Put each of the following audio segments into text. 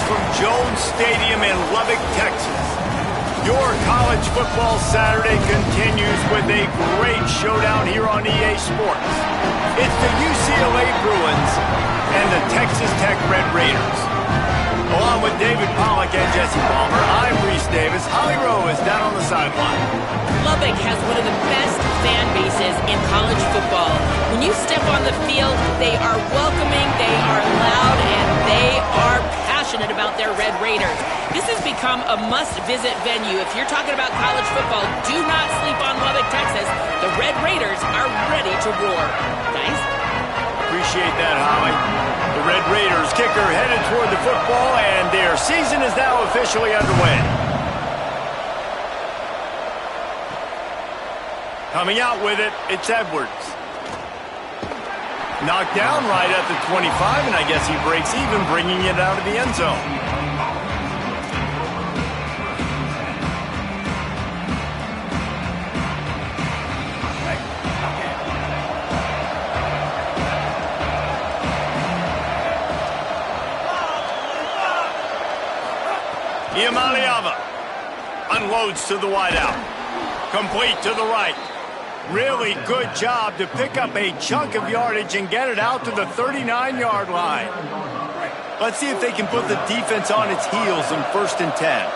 from Jones Stadium in Lubbock, Texas. Your college football Saturday continues with a great showdown here on EA Sports. It's the UCLA Bruins and the Texas Tech Red Raiders. Along with David Pollack and Jesse Palmer, I'm Reese Davis. Holly Rowe is down on the sideline. Lubbock has one of the best fan bases in college football. When you step on the field, they are welcoming, they are loud, and they are passionate about their Red Raiders. This has become a must-visit venue. If you're talking about college football, do not sleep on Lubbock, Texas. The Red Raiders are ready to roar. Guys? Appreciate that, Holly. The Red Raiders kicker headed toward the football, and their season is now officially underway. Coming out with it, it's Edwards. Knocked down right at the 25, and I guess he breaks even, bringing it out of the end zone. Iamaleava unloads to the wideout. Complete to the right. Really good job to pick up a chunk of yardage and get it out to the 39-yard line. Let's see if they can put the defense on its heels in 1st and 10.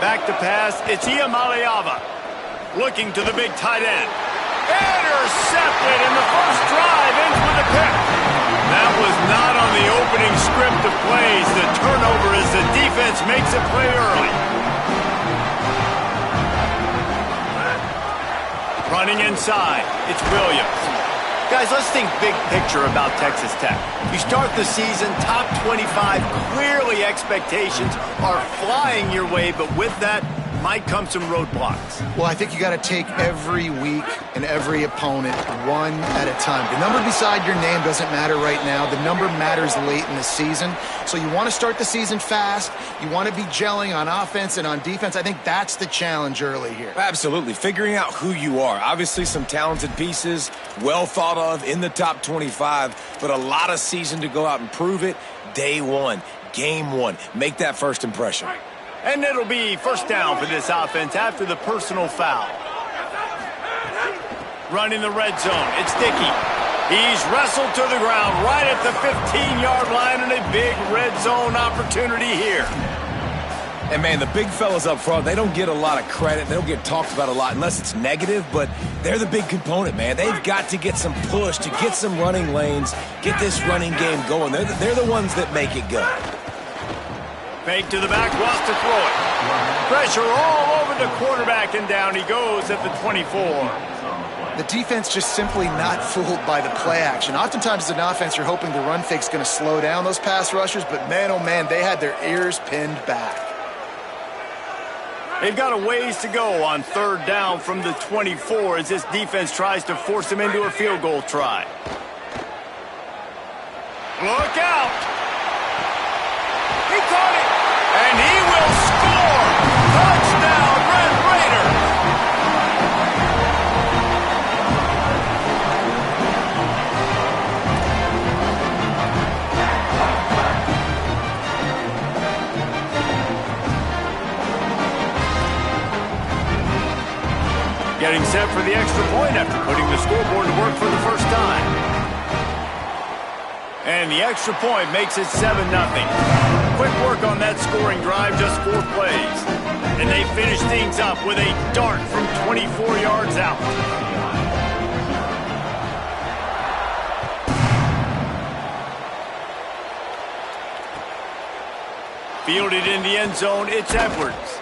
Back to pass, it's Iamaleava. Looking to the big tight end. Intercepted, and the first drive ends with a pick. That was not on the opening script of plays. The turnover as the defense makes a play early. Running inside, it's Williams. Guys, let's think big picture about Texas Tech. You start the season, top 25, clearly expectations are flying your way, but with that might come some roadblocks. Well, I think you got to take every week and every opponent one at a time. The number beside your name doesn't matter right now. The number matters late in the season. So you want to start the season fast. You want to be gelling on offense and on defense. I think that's the challenge early here. Absolutely. Figuring out who you are. Obviously some talented pieces, well thought of in the top 25, but a lot of season to go out and prove it. Day one, game one. Make that first impression. And it'll be first down for this offense after the personal foul. Running the red zone, it's Dickey. He's wrestled to the ground right at the 15-yard line, and a big red zone opportunity here. And, man, the big fellas up front, they don't get a lot of credit. They don't get talked about a lot unless it's negative, but they're the big component, man. They've got to get some push to get some running lanes, get this running game going. They're the ones that make it go. Fake to the back, wants to throw it. Pressure all over the quarterback, and down he goes at the 24. The defense just simply not fooled by the play action. Oftentimes as an offense, you're hoping the run fake's going to slow down those pass rushers, but man, oh man, they had their ears pinned back. They've got a ways to go on 3rd down from the 24 as this defense tries to force them into a field goal try. Look out! He caught it! And he will score! Touchdown, Red Raiders! Getting set for the extra point after putting the scoreboard to work for the first time. And the extra point makes it 7-0. Quick work on that scoring drive, just 4 plays. And they finish things up with a dart from 24 yards out. Fielded in the end zone, it's Edwards.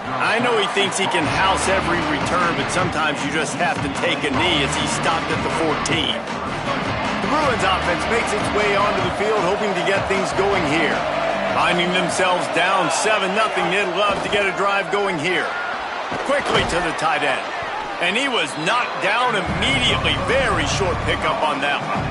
I know he thinks he can house every return, but sometimes you just have to take a knee as he stopped at the 14. The Bruins offense makes its way onto the field, hoping to get things going here. Finding themselves down 7-0, they'd love to get a drive going here. Quickly to the tight end. And he was knocked down immediately. Very short pickup on that one.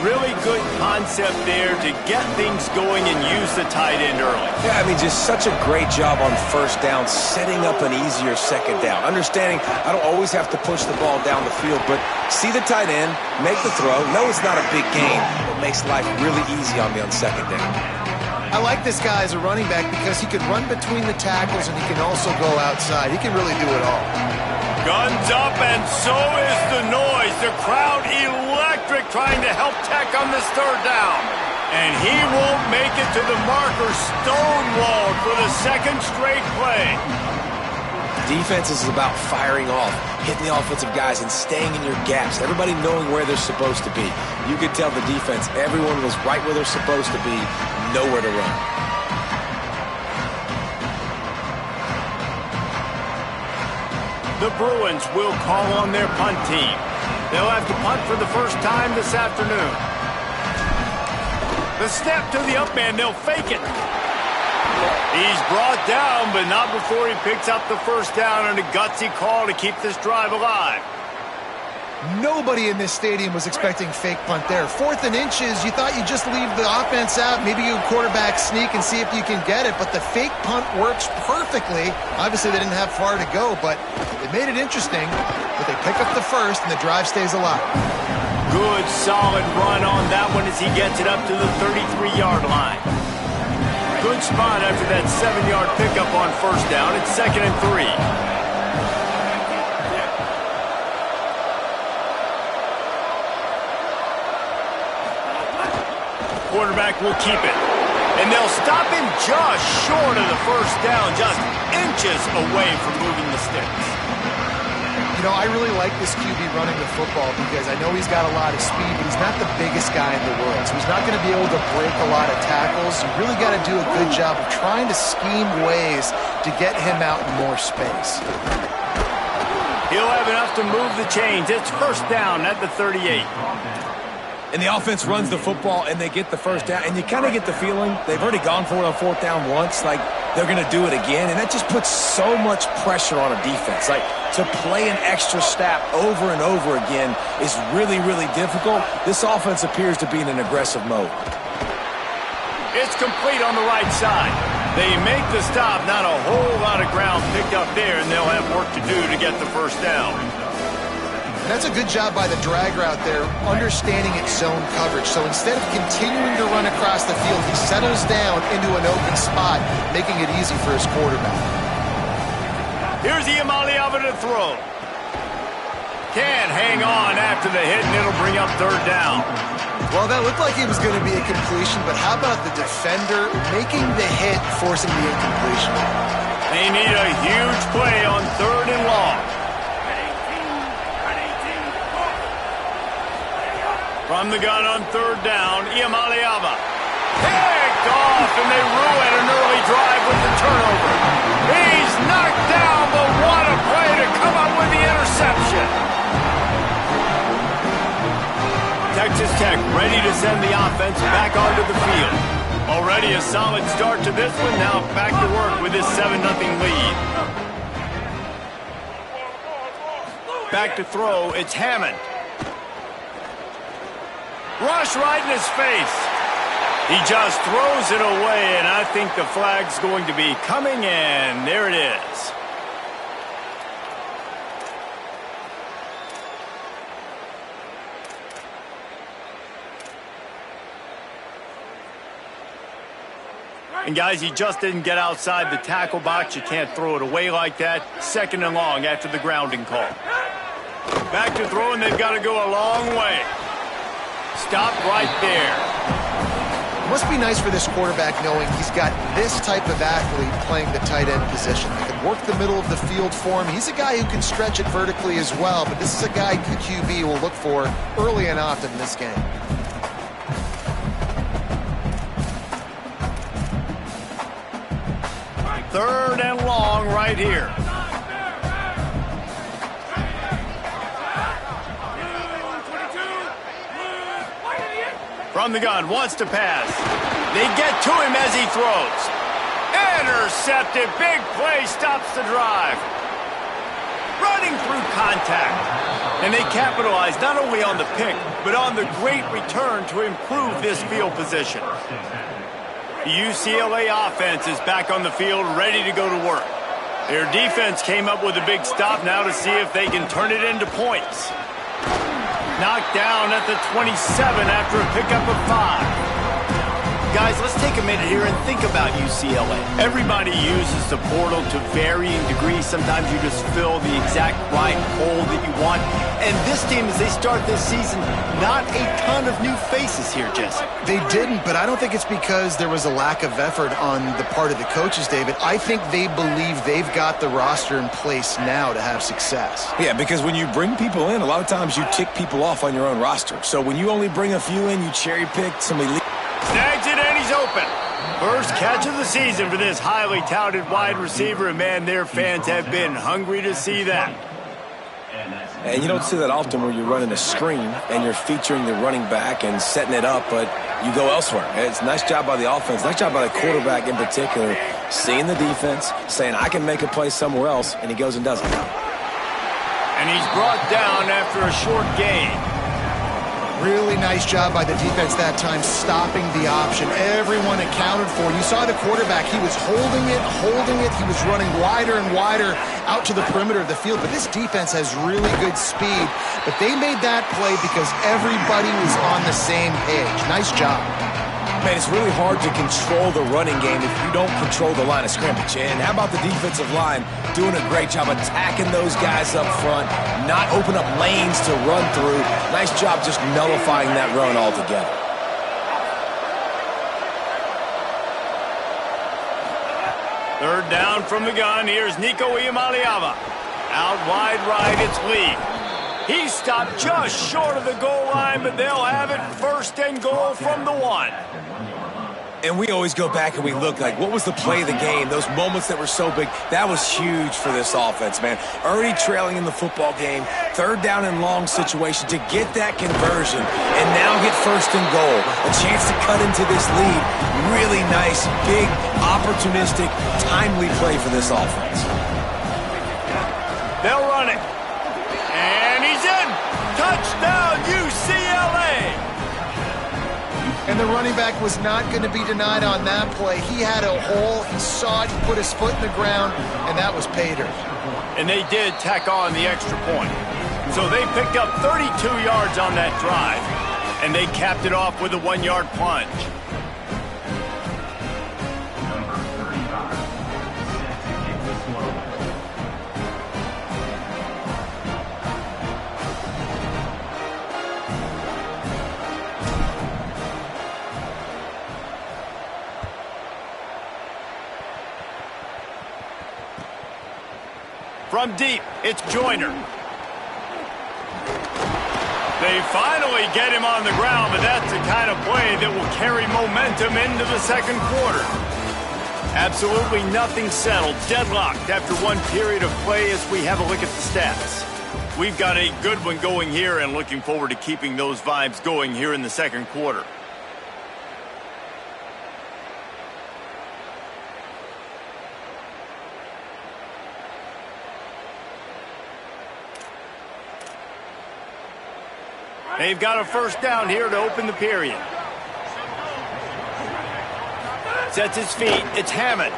Really good concept there to get things going and use the tight end early. Yeah, I mean, just such a great job on first down, setting up an easier second down. Understanding I don't always have to push the ball down the field, but see the tight end, make the throw. No, it's not a big gain. It makes life really easy on me on second down. I like this guy as a running back because he can run between the tackles and he can also go outside. He can really do it all. Guns up, and so is the noise. The crowd electric trying to help Tech on this third down. And he won't make it to the marker, stonewalled for the second straight play. Defense is about firing off, hitting the offensive guys, and staying in your gaps. Everybody knowing where they're supposed to be. You could tell the defense, everyone was right where they're supposed to be, nowhere to run. The Bruins will call on their punt team. They'll have to punt for the first time this afternoon. The snap to the up man, they'll fake it. He's brought down, but not before he picks up the first down and a gutsy call to keep this drive alive. Nobody in this stadium was expecting fake punt there. 4th and inches, you thought you'd just leave the offense out, maybe you quarterback sneak and see if you can get it, but the fake punt works perfectly. Obviously, they didn't have far to go, but it made it interesting. But they pick up the first, and the drive stays alive. Good, solid run on that one as he gets it up to the 33-yard line. Good spot after that 7-yard pickup on first down. It's 2nd and 3. Quarterback will keep it. And they'll stop him just short of the first down, just inches away from moving the sticks. You know, I really like this QB running the football because I know he's got a lot of speed, but he's not the biggest guy in the world. So he's not going to be able to break a lot of tackles. You really got to do a good job of trying to scheme ways to get him out in more space. He'll have enough to move the chains. It's first down at the 38. And the offense runs the football, and they get the first down. And you kind of get the feeling they've already gone for it on 4th down once. Like, they're going to do it again. And that just puts so much pressure on a defense. Like, to play an extra snap over and over again is really, really difficult. This offense appears to be in an aggressive mode. It's complete on the right side. They make the stop. Not a whole lot of ground picked up there, and they'll have work to do to get the first down. And that's a good job by the drag route there, understanding its zone coverage. So instead of continuing to run across the field, he settles down into an open spot, making it easy for his quarterback. Here's Iamaleava to throw. Can't hang on after the hit, and it'll bring up third down. Well, that looked like it was going to be a completion, but how about the defender making the hit, forcing the incompletion? They need a huge play on 3rd and long. From the gun on 3rd down, Iamaleava. Picked off, and they ruin an early drive with the turnover. He's knocked down, but what a play to come up with the interception. Texas Tech ready to send the offense back onto the field. Already a solid start to this one. Now back to work with this 7-0 lead. Back to throw, it's Hammond. Rush right in his face. He just throws it away, and I think the flag's going to be coming in. There it is. And guys, he just didn't get outside the tackle box. You can't throw it away like that. 2nd and long after the grounding call. Back to throw, and they've got to go a long way. Stop right there. It must be nice for this quarterback knowing he's got this type of athlete playing the tight end position. He can work the middle of the field for him. He's a guy who can stretch it vertically as well, but this is a guy QB will look for early and often in this game. Third and long right here. From the gun, wants to pass. They get to him as he throws. Intercepted, big play, stops the drive. running through contact. And they capitalized not only on the pick, but on the great return to improve this field position. The UCLA offense is back on the field, ready to go to work. Their defense came up with a big stop now to see if they can turn it into points. Knocked down at the 27 after a pickup of 5. Guys, let's take a minute here and think about UCLA. Everybody uses the portal to varying degrees. Sometimes you just fill the exact right hole that you want. And this team, as they start this season, not a ton of new faces here, Jesse. They didn't, but I don't think it's because there was a lack of effort on the part of the coaches, David. I think they believe they've got the roster in place now to have success. Yeah, because when you bring people in, a lot of times you tick people off on your own roster. So when you only bring a few in, you cherry-pick somebody. Snags it and he's open. First catch of the season for this highly touted wide receiver, and man, their fans have been hungry to see that. And you don't see that often where you're running a screen and you're featuring the running back and setting it up, but you go elsewhere. It's a nice job by the offense, nice job by the quarterback in particular, seeing the defense, saying I can make a play somewhere else, and he goes and does it. And he's brought down after a short gain. Really nice job by the defense that time, stopping the option. Everyone accounted for. You saw the quarterback. He was holding it. He was running wider and wider out to the perimeter of the field. But this defense has really good speed. But they made that play because everybody was on the same page. Nice job. Man, it's really hard to control the running game if you don't control the line of scrimmage. And how about the defensive line doing a great job attacking those guys up front, not open up lanes to run through. Nice job just nullifying that run altogether. Third down from the gun. Here's Nico Iamaleava. Out wide right, it's Lee. He stopped just short of the goal line, but they'll have it first and goal from the 1. And we always go back and we look like, what was the play of the game? Those moments that were so big, that was huge for this offense, man. Already trailing in the football game, third down and long situation to get that conversion and now get first and goal. A chance to cut into this lead. Really nice, big, opportunistic, timely play for this offense. They'll run it. And he's in. Touchdown, UCLA. And the running back was not going to be denied on that play. He had a hole. He saw it. He put his foot in the ground, and that was pay dirt. And they did tack on the extra point. So they picked up 32 yards on that drive, and they capped it off with a 1-yard plunge. From deep, it's Joyner. They finally get him on the ground, but that's the kind of play that will carry momentum into the second quarter. Absolutely nothing settled, deadlocked after one period of play as we have a look at the stats. We've got a good one going here and looking forward to keeping those vibes going here in the second quarter. They've got a first down here to open the period. Sets his feet. It's Hammond.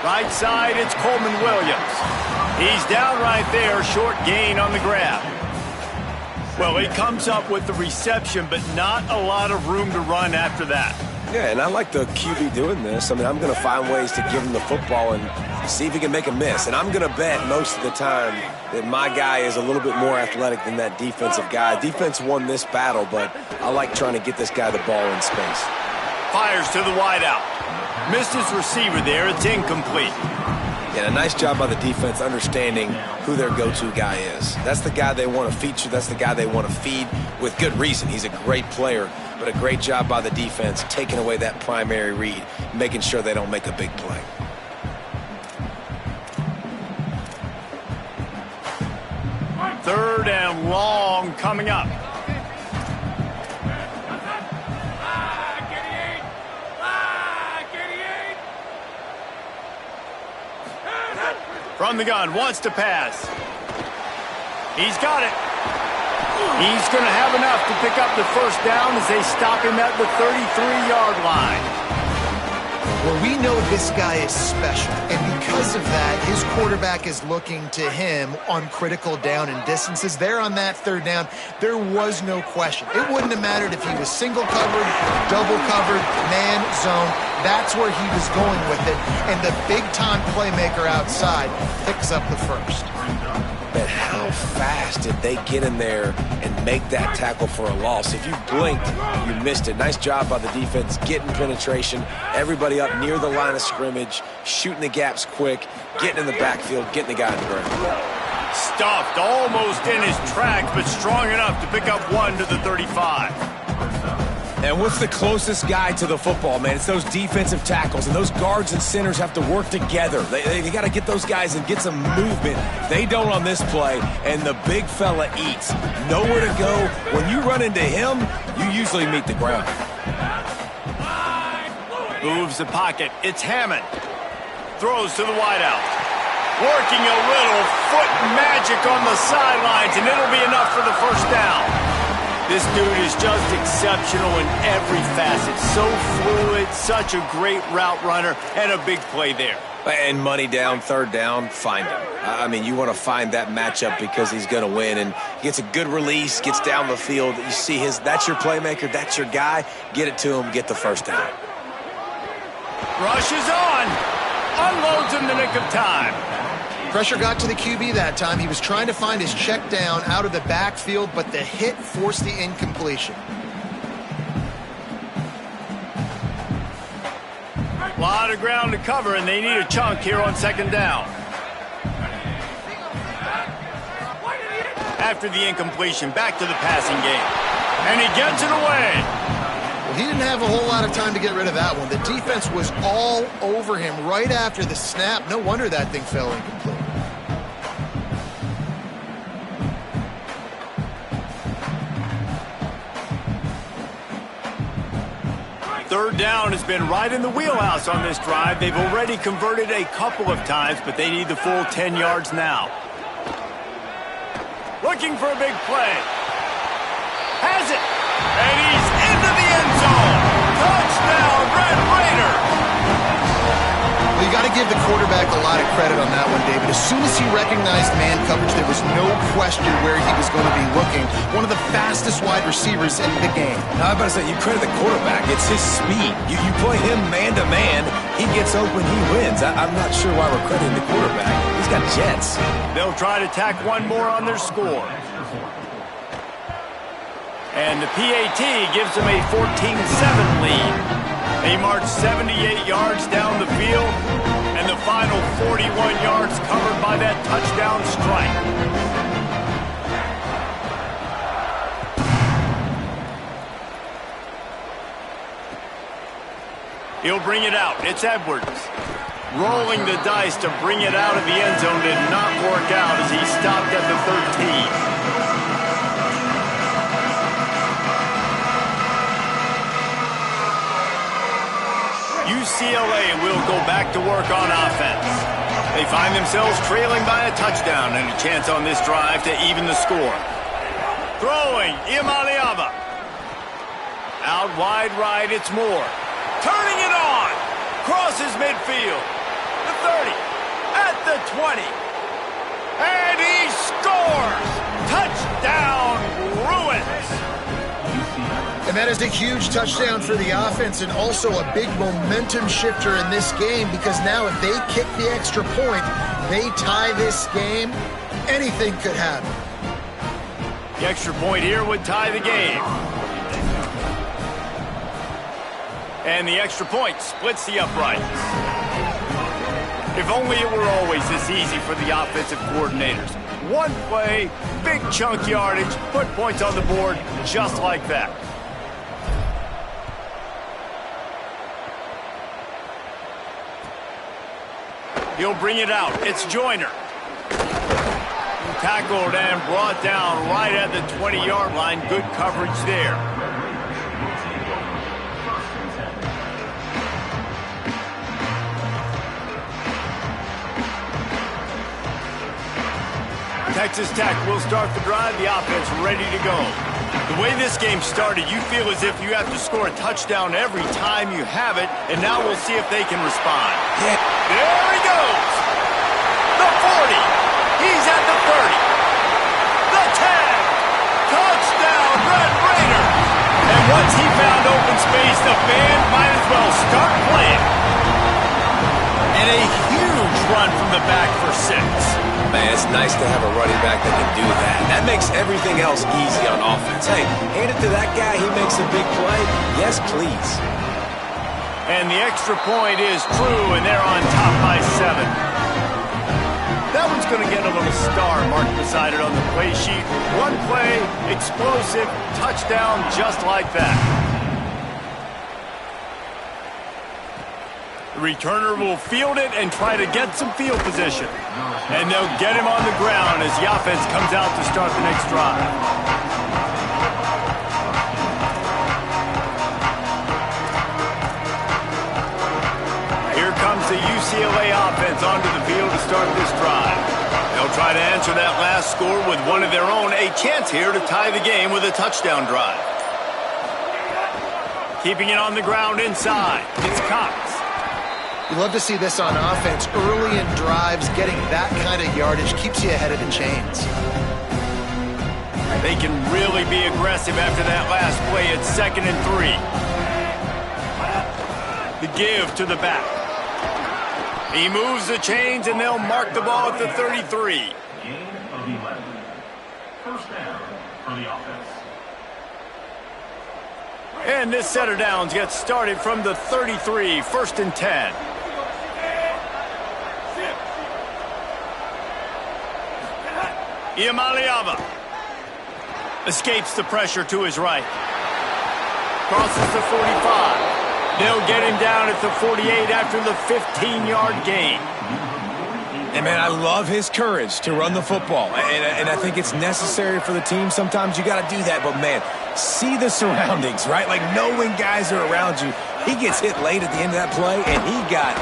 Right side, it's Coleman Williams. He's down right there, short gain on the grab. Well, he comes up with the reception, but not a lot of room to run after that. Yeah, and I like the QB doing this. I mean, I'm going to find ways to give him the football and see if he can make a miss. And I'm going to bet most of the time that my guy is a little bit more athletic than that defensive guy. Defense won this battle, but I like trying to get this guy the ball in space. Fires to the wideout. Missed his receiver there. It's incomplete. Yeah, a nice job by the defense understanding who their go-to guy is. That's the guy they want to feature. That's the guy they want to feed with good reason. He's a great player, but a great job by the defense taking away that primary read, making sure they don't make a big play. Third and long coming up. From the gun, wants to pass. He's got it. He's going to have enough to pick up the first down as they stop him at the 33-yard line. Well, we know this guy is special, and because of that, his quarterback is looking to him on critical down and distances. There on that third down, there was no question. It wouldn't have mattered if he was single covered, double covered, man, zone. That's where he was going with it, and the big-time playmaker outside picks up the first. But how fast did they get in there and make that tackle for a loss? If you blinked, you missed it. Nice job by the defense, getting penetration, everybody up near the line of scrimmage, shooting the gaps quick, getting in the backfield, getting the guy in the ground. Stuffed almost in his tracks, but strong enough to pick up one to the 35. And what's the closest guy to the football, man? It's those defensive tackles, and those guards and centers have to work together. They got to get those guys and get some movement. They don't on this play, and the big fella eats. Nowhere to go. When you run into him, you usually meet the ground. Moves the pocket. It's Hammond. Throws to the wideout. Working a little foot magic on the sidelines, and it'll be enough for the first down. This dude is just exceptional in every facet. So fluid, such a great route runner, and a big play there. And money down, third down, find him. I mean, you want to find that matchup because he's going to win, and he gets a good release, gets down the field. You see that's your playmaker, that's your guy. Get it to him, get the first down. Rushes on. Unloads in the nick of time. Pressure got to the QB that time. He was trying to find his check down out of the backfield, but the hit forced the incompletion. A lot of ground to cover, and they need a chunk here on second down. After the incompletion, back to the passing game. And he gets it away. Well, he didn't have a whole lot of time to get rid of that one. The defense was all over him right after the snap. No wonder that thing fell incomplete. Third down has been right in the wheelhouse on this drive. They've already converted a couple of times, but they need the full 10 yards now. Looking for a big play. Has it. And he's into the end zone. Touchdown, Red Raider. Well, you got to give the quarterback a lot of credit on that one, David. As soon as he recognized man coverage, there was no question where he was going to be looking. One of the fastest wide receivers in the game. Now, I'm about to say, you credit the quarterback. It's his speed. You play him man-to-man, he gets open, he wins. I'm not sure why we're crediting the quarterback. He's got jets. They'll try to tack one more on their score. And the PAT gives them a 14-7 lead. They march 78 yards down the field, and the final 41 yards covered by that touchdown strike. He'll bring it out. It's Edwards. Rolling the dice to bring it out of the end zone did not work out as he stopped at the 13. UCLA will go back to work on offense. They find themselves trailing by a touchdown and a chance on this drive to even the score. Throwing, Imaliava. Out wide right, it's Moore. Turning it on. Crosses midfield. The 30. At the 20. And he scores. Touchdown, Bruins. And that is a huge touchdown for the offense and also a big momentum shifter in this game because now if they kick the extra point, they tie this game, anything could happen. The extra point here would tie the game. And the extra point splits the uprights. If only it were always this easy for the offensive coordinators. One play, big chunk yardage, put points on the board just like that. He'll bring it out. It's Joyner. Tackled and brought down right at the 20-yard line. Good coverage there. Texas Tech will start the drive, the offense ready to go. The way this game started, you feel as if you have to score a touchdown every time you have it, and now we'll see if they can respond. Yeah. There he goes! The 40! He's at the 30! The 10! Touchdown, Red Raider! And once he found open space, the band might as well start playing. And a huge run from the back for 6. Man, it's nice to have a running back that can do that. That makes everything else easy on offense. Hey, hand it to that guy, he makes a big play. Yes, please. And the extra point is true, and they're on top by 7. That one's going to get a little star marked beside it on the play sheet. One play, explosive, touchdown just like that. The returner will field it and try to get some field position. And they'll get him on the ground as the offense comes out to start the next drive. Here comes the UCLA offense onto the field to start this drive. They'll try to answer that last score with one of their own. A chance here to tie the game with a touchdown drive. Keeping it on the ground inside. It's Cox. You love to see this on offense. Early in drives, getting that kind of yardage keeps you ahead of the chains. They can really be aggressive after that last play. It's 2nd and 3. The give to the back. He moves the chains, and they'll mark the ball at the 33. Gain of 11. First down for the offense. And this set of downs gets started from the 33, 1st and 10. Iamaleava escapes the pressure to his right. Crosses the 45. They'll get him down at the 48 after the 15-yard gain. And, man, I love his courage to run the football. And I think it's necessary for the team. Sometimes you got to do that. But, man, see the surroundings, right? Like, knowing guys are around you. He gets hit late at the end of that play, and he got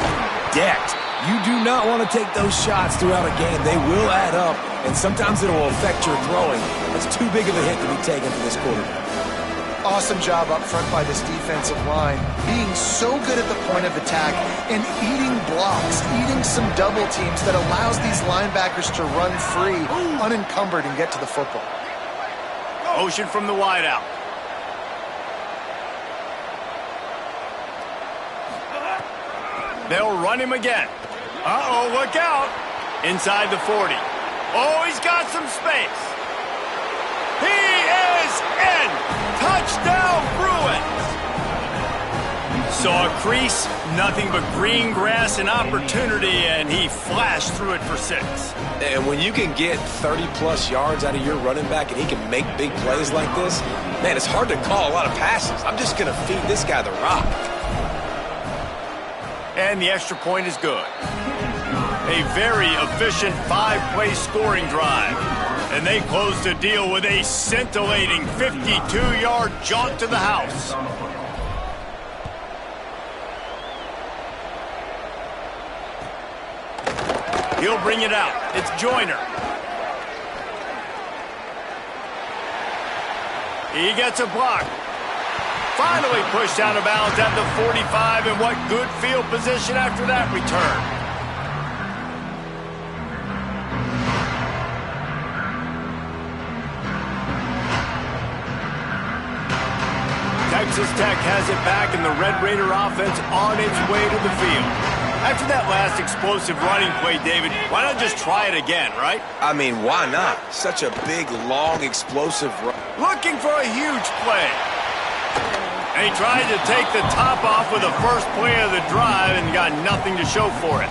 decked. You do not want to take those shots throughout a game. They will add up, and sometimes it will affect your throwing. That's too big of a hit to be taken for this quarterback. Awesome job up front by this defensive line, being so good at the point of attack and eating blocks, eating some double teams that allows these linebackers to run free, unencumbered, and get to the football. Motion from the wideout. They'll run him again. Uh-oh, look out. Inside the 40. Oh, he's got some space. He is in. Touchdown, Bruins. Saw a crease, nothing but green grass and opportunity, and he flashed through it for 6. And when you can get 30-plus yards out of your running back and he can make big plays like this, man, it's hard to call a lot of passes. I'm just going to feed this guy the rock. And the extra point is good. A very efficient 5-play scoring drive. And they close the deal with a scintillating 52-yard jaunt to the house. He'll bring it out. It's Joyner. He gets a block. Finally pushed out of bounds at the 45, and what good field position after that return. Texas Tech has it back, and the Red Raider offense on its way to the field. After that last explosive running play, David, why not just try it again, right? I mean, why not? Such a big, long, explosive run. Looking for a huge play. And he tried to take the top off with the first play of the drive and got nothing to show for it.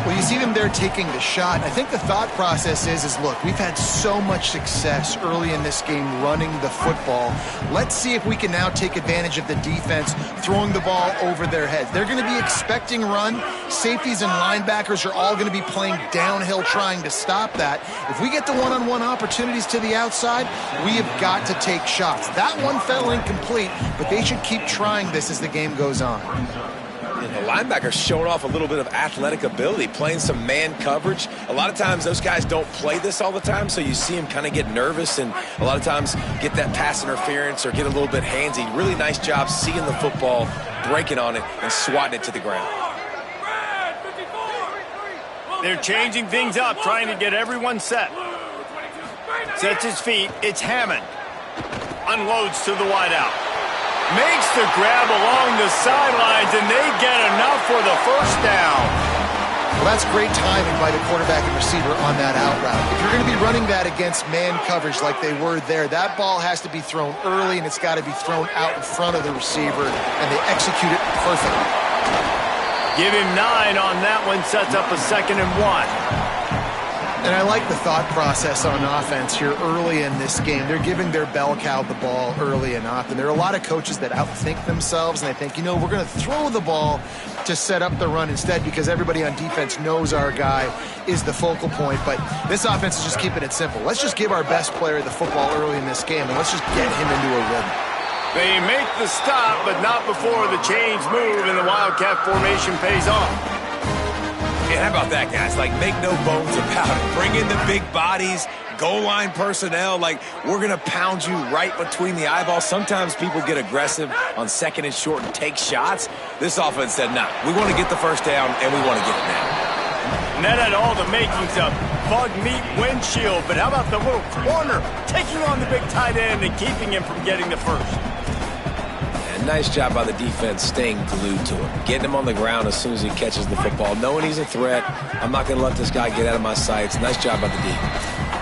Well, you see them there taking the shot. I think the thought process is look, we've had so much success early in this game running the football. Let's see if we can now take advantage of the defense throwing the ball over their heads. They're going to be expecting run. Safeties and linebackers are all going to be playing downhill trying to stop that. If we get the one-on-one opportunities to the outside, we have got to take shots. That one fell incomplete, but they should keep trying this as the game goes on. And a linebacker showing off a little bit of athletic ability, playing some man coverage. A lot of times those guys don't play this all the time, so you see him kind of get nervous and a lot of times get that pass interference or get a little bit handsy. Really nice job seeing the football, breaking on it, and swatting it to the ground. They're changing things up, trying to get everyone set. Sets his feet. It's Hammond. Unloads to the wideout. Makes the grab along the sidelines, and they get enough for the first down. Well, that's great timing by the quarterback and receiver on that out route. If you're going to be running that against man coverage like they were there, that ball has to be thrown early, and it's got to be thrown out in front of the receiver, and they execute it perfectly. Give him 9 on that one, sets up a 2nd and 1. And I like the thought process on offense here early in this game. They're giving their bell cow the ball early enough. And there are a lot of coaches that outthink themselves, and they think, you know, we're going to throw the ball to set up the run instead because everybody on defense knows our guy is the focal point. But this offense is just keeping it simple. Let's just give our best player the football early in this game, and let's just get him into a rhythm. They make the stop, but not before the chains move and the Wildcat formation pays off. And how about that, guys? Like, make no bones about it. Bring in the big bodies, goal line personnel. Like, we're going to pound you right between the eyeballs. Sometimes people get aggressive on 2nd and short and take shots. This offense said, nah, we want to get the first down, and we want to get it now. And that had all the makings of bug meat windshield. But how about the little corner taking on the big tight end and keeping him from getting the first? Nice job by the defense staying glued to him, getting him on the ground as soon as he catches the football, knowing he's a threat. I'm not going to let this guy get out of my sights. Nice job by the D.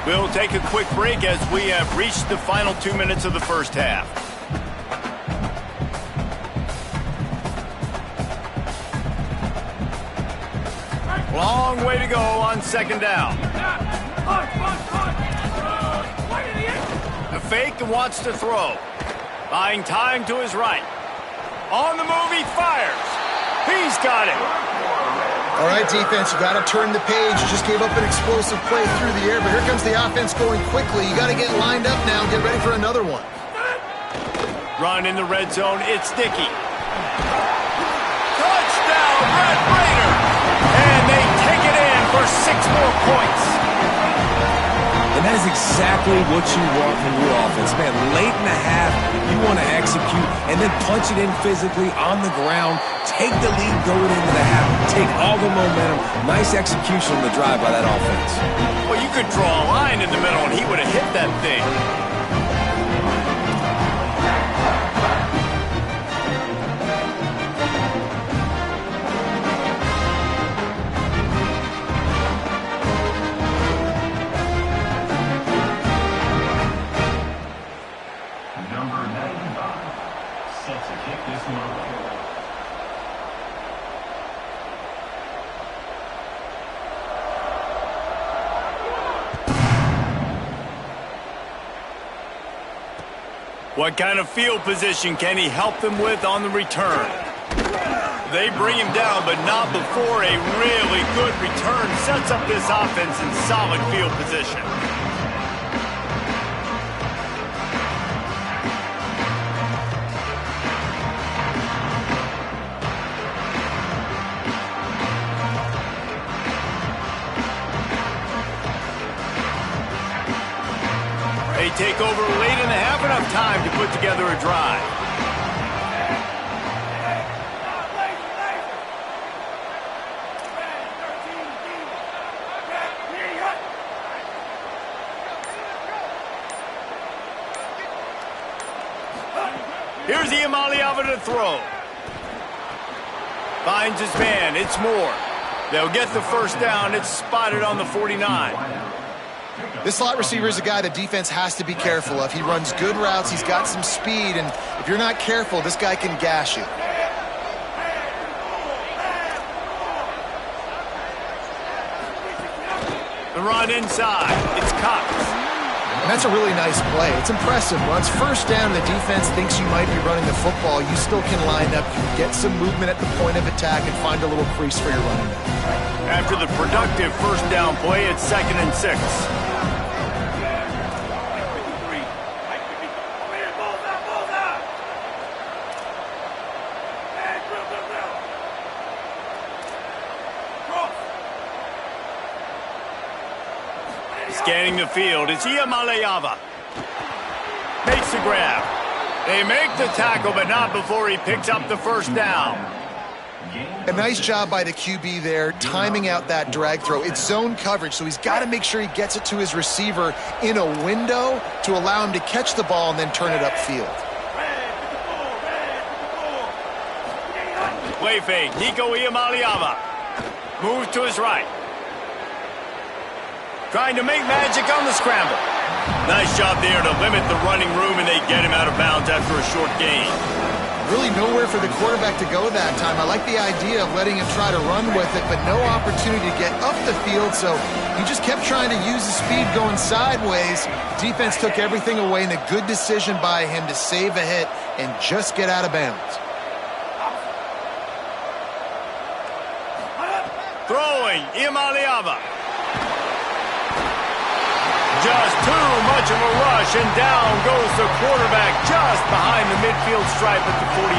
We'll take a quick break as we have reached the final 2 minutes of the first half. Long way to go on 2nd down. A fake and wants to throw. Buying time to his right. On the move, he fires. He's got it. All right, defense, you got to turn the page. You just gave up an explosive play through the air, but here comes the offense going quickly. You got to get lined up now and get ready for another one. Run in the red zone. It's Dickey. Touchdown, Red Raider. And they take it in for 6 more points. And that is exactly what you want from your offense. Man, late in the half, you want to execute and then punch it in physically on the ground. Take the lead going into the half. Take all the momentum. Nice execution on the drive by that offense. Well, you could draw a line in the middle and he would have hit that thing. What kind of field position can he help them with on the return? They bring him down, but not before a really good return sets up this offense in solid field position. They take over late in the half, enough time to put together a drive. Here's Iamaleava to throw. Finds his man. It's Moore. They'll get the first down. It's spotted on the 49. This slot receiver is a guy the defense has to be careful of. He runs good routes. He's got some speed, and if you're not careful, this guy can gash you. The run inside. It's Cox. And that's a really nice play. It's impressive. Once first down, the defense thinks you might be running the football. You still can line up, you can get some movement at the point of attack, and find a little crease for your running back. After the productive first down play, it's 2nd and 6. Scanning the field, it's Iamaleava. Makes the grab. They make the tackle, but not before he picks up the first down. A nice job by the QB there, timing out that drag throw. It's zone coverage, so he's got to make sure he gets it to his receiver in a window to allow him to catch the ball and then turn it upfield. Play fake, Nico Iamaleava. Moves to his right. Trying to make magic on the scramble. Nice job there to limit the running room, and they get him out of bounds after a short gain. Really nowhere for the quarterback to go that time. I like the idea of letting him try to run with it, but no opportunity to get up the field, so he just kept trying to use the speed going sideways. Defense took everything away, and a good decision by him to save a hit and just get out of bounds. Throwing, Iamaleava. Just too much of a rush, and down goes the quarterback just behind the midfield stripe at the 49.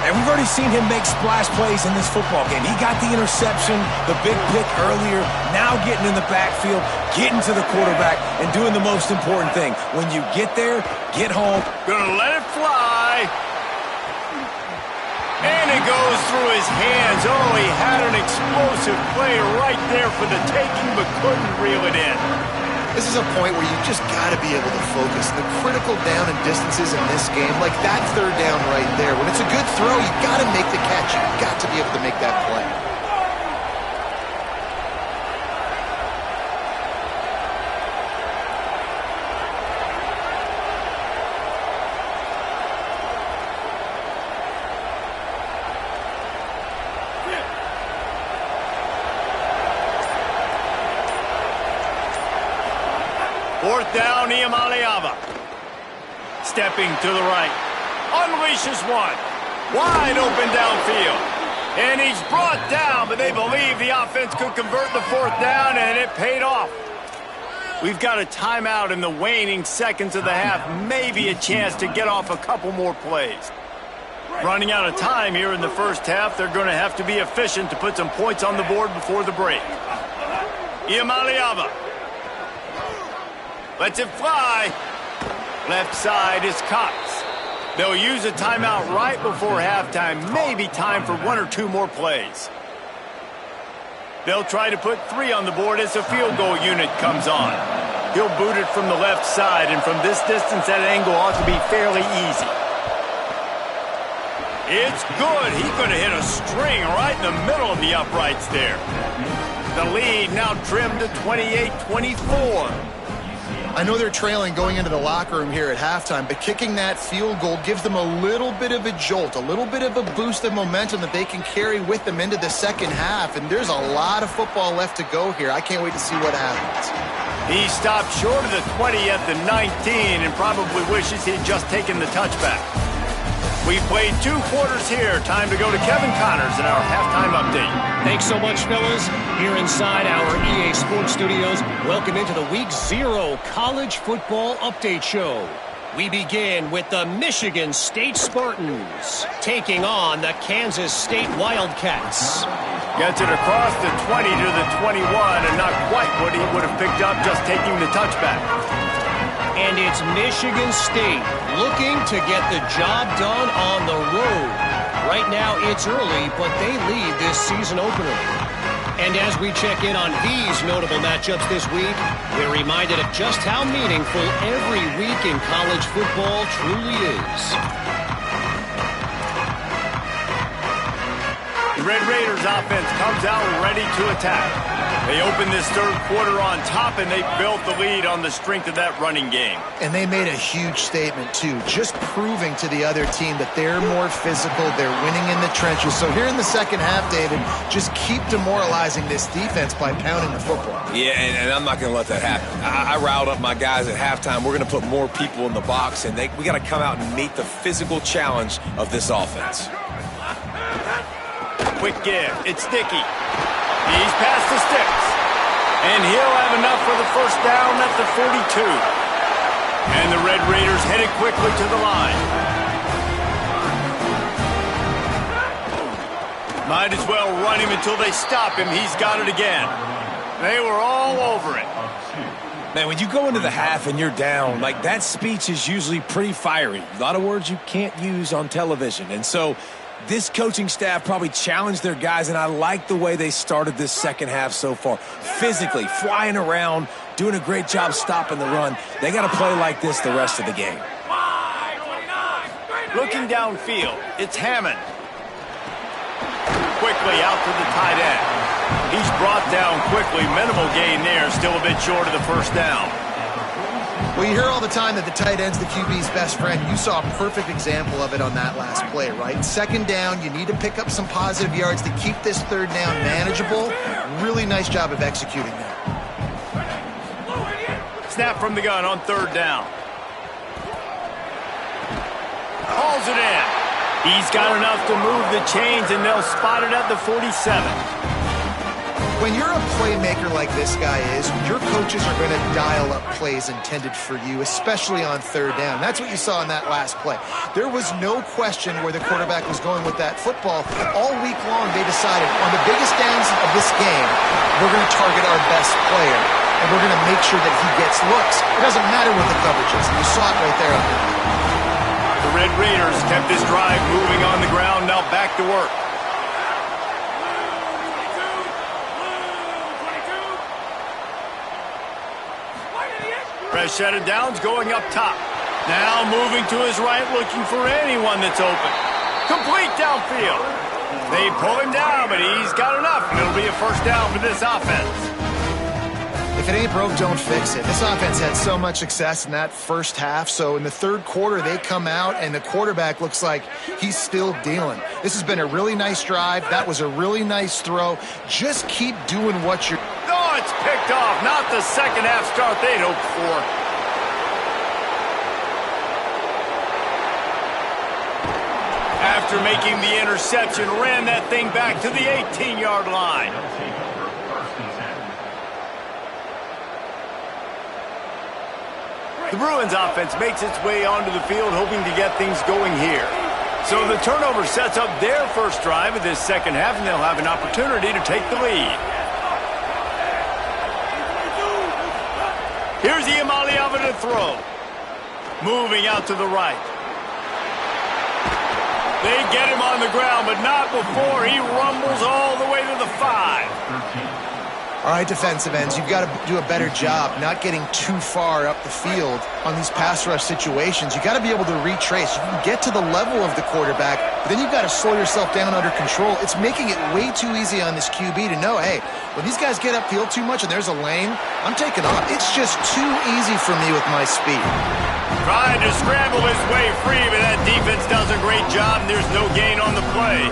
And we've already seen him make splash plays in this football game. He got the interception, the big pick earlier, now getting in the backfield, getting to the quarterback, and doing the most important thing. When you get there, get home. Gonna let it fly. And it goes through his hands. Oh, he had an explosive play right there for the taking, but couldn't reel it in. This is a point where you just got to be able to focus. The critical down and distances in this game, like that third down right there, when it's a good throw, you got to make the catch. You've got to be able to make that play. Fourth down, Iamaleava. Stepping to the right. Unleashes one. Wide open downfield. And he's brought down, but they believe the offense could convert the fourth down, and it paid off. We've got a timeout in the waning seconds of the half. Maybe a chance to get off a couple more plays. Running out of time here in the first half. They're going to have to be efficient to put some points on the board before the break. Iamaleava. Lets it fly. Left side is Cox. They'll use a timeout right before halftime. Maybe time for one or two more plays. They'll try to put 3 on the board as the field goal unit comes on. He'll boot it from the left side, and from this distance, that angle ought to be fairly easy. It's good. He could have hit a string right in the middle of the uprights there. The lead now trimmed to 28-24. I know they're trailing going into the locker room here at halftime, but kicking that field goal gives them a little bit of a jolt, a little bit of a boost of momentum that they can carry with them into the second half, and there's a lot of football left to go here. I can't wait to see what happens. He stopped short of the 20 at the 19 and probably wishes he'd just taken the touchback. We've played 2 quarters here. Time to go to Kevin Connors in our halftime update. Thanks so much, fellas. Here inside our EA Sports Studios, welcome into the Week 0 College Football Update Show. We begin with the Michigan State Spartans taking on the Kansas State Wildcats. Gets it across the 20 to the 21, and not quite what he would have picked up just taking the touchback. And it's Michigan State looking to get the job done on the road. Right now it's early, but they lead this season opener. And as we check in on these notable matchups this week, we're reminded of just how meaningful every week in college football truly is. The Red Raiders offense comes out ready to attack. They opened this third quarter on top, and they built the lead on the strength of that running game. And they made a huge statement, too, just proving to the other team that they're more physical, they're winning in the trenches. So here in the second half, David, just keep demoralizing this defense by pounding the football. Yeah, and I'm not going to let that happen. I riled up my guys at halftime. We're going to put more people in the box, and we got to come out and meet the physical challenge of this offense. Quick give. It's Dickey. He's past the sticks. And he'll have enough for the first down at the 42. And the Red Raiders headed quickly to the line. Might as well run him until they stop him. He's got it again. They were all over it. Man, when you go into the half and you're down, like that speech is usually pretty fiery. A lot of words you can't use on television. And so this coaching staff probably challenged their guys, and I like the way they started this second half so far. Physically, flying around, doing a great job stopping the run. They got to play like this the rest of the game. Looking downfield, it's Hammond. Quickly out to the tight end. He's brought down quickly. Minimal gain there. Still a bit short of the first down. Well, you hear all the time that the tight end's the QB's best friend. You saw a perfect example of it on that last play, right? Second down, you need to pick up some positive yards to keep this third down manageable. Really nice job of executing there. Snap from the gun on third down. Hauls it in. He's got enough to move the chains, and they'll spot it at the 47. When you're a playmaker like this guy is, your coaches are going to dial up plays intended for you, especially on third down. That's what you saw in that last play. There was no question where the quarterback was going with that football. All week long, they decided on the biggest downs of this game, we're going to target our best player, and we're going to make sure that he gets looks. It doesn't matter what the coverage is. You saw it right there. The Red Raiders kept this drive moving on the ground. Now back to work. Fresh set of downs going up top. Now moving to his right, looking for anyone that's open. Complete downfield. They pull him down, but he's got enough. It'll be a first down for this offense. If it ain't broke, don't fix it. This offense had so much success in that first half, so in the third quarter, they come out, and the quarterback looks like he's still dealing. This has been a really nice drive. That was a really nice throw. Just keep doing what you're... Oh, it's picked off. Not the second half start they'd hoped for. After making the interception, ran that thing back to the 18-yard line. The Bruins offense makes its way onto the field, hoping to get things going here. So the turnover sets up their first drive of this second half, and they'll have an opportunity to take the lead. Here's Iamaleava to throw. Moving out to the right. They get him on the ground, but not before he rumbles all the way to the 5. All right, defensive ends, you've got to do a better job not getting too far up the field on these pass rush situations. You've got to be able to retrace. You can get to the level of the quarterback, but then you've got to slow yourself down under control. It's making it way too easy on this QB to know, hey, when these guys get upfield too much and there's a lane, I'm taking off. It's just too easy for me with my speed. Trying to scramble his way free, but that defense does a great job, and there's no gain on the play.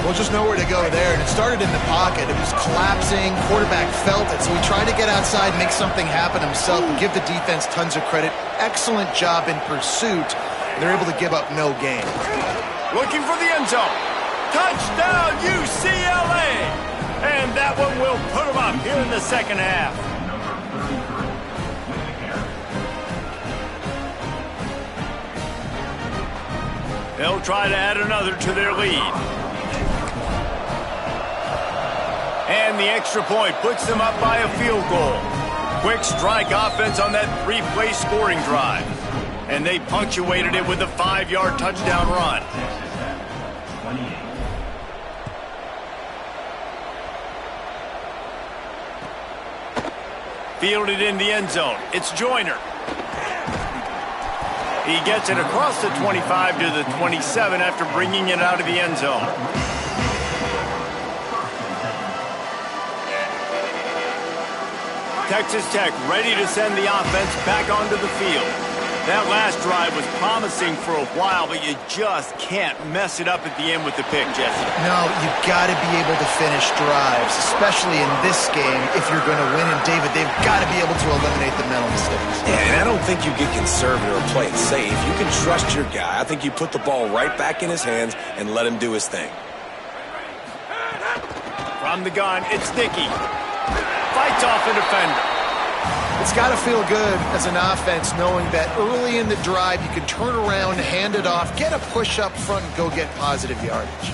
Well, just nowhere to go there, and it started in the pocket. It was collapsing. Quarterback felt it, so he tried to get outside and make something happen himself and give the defense tons of credit. Excellent job in pursuit. They're able to give up no gain. Looking for the end zone. Touchdown, UCLA! And that one will put them up here in the second half. They'll try to add another to their lead. And the extra point puts them up by a field goal. Quick strike offense on that three-play scoring drive. And they punctuated it with a 5-yard touchdown run. Fielded in the end zone. It's Joyner. He gets it across the 25 to the 27 after bringing it out of the end zone. Texas Tech ready to send the offense back onto the field. That last drive was promising for a while, but you just can't mess it up at the end with the pick, Jesse. No, you've got to be able to finish drives, especially in this game if you're going to win. And, David, they've got to be able to eliminate the mental mistakes. Yeah, and I don't think you get conservative or play it safe. You can trust your guy. I think you put the ball right back in his hands and let him do his thing. From the gun, it's Dickey. Fights off a defender. It's got to feel good as an offense knowing that early in the drive you can turn around, hand it off, get a push up front, and go get positive yardage.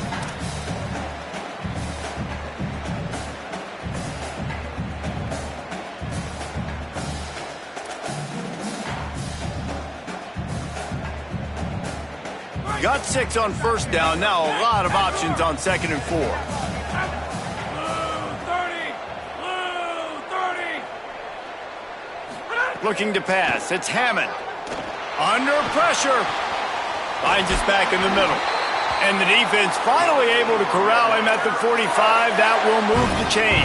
Got 6 on first down. Now a lot of options on 2nd and 4. Looking to pass. It's Hammond. Under pressure. Finds his back in the middle. And the defense finally able to corral him at the 45. That will move the chain.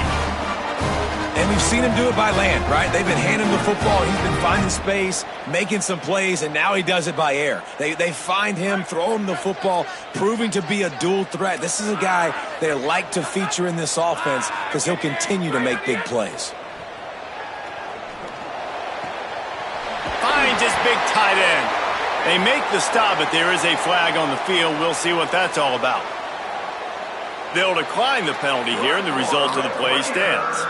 And we've seen him do it by land, right? They've been handing him the football. He's been finding space, making some plays, and now he does it by air. They find him, throw him the football, proving to be a dual threat. This is a guy they like to feature in this offense because he'll continue to make big plays. Finds his big tight end. They make the stop, but there is a flag on the field. We'll see what that's all about. They'll decline the penalty here, and the result of the play stands.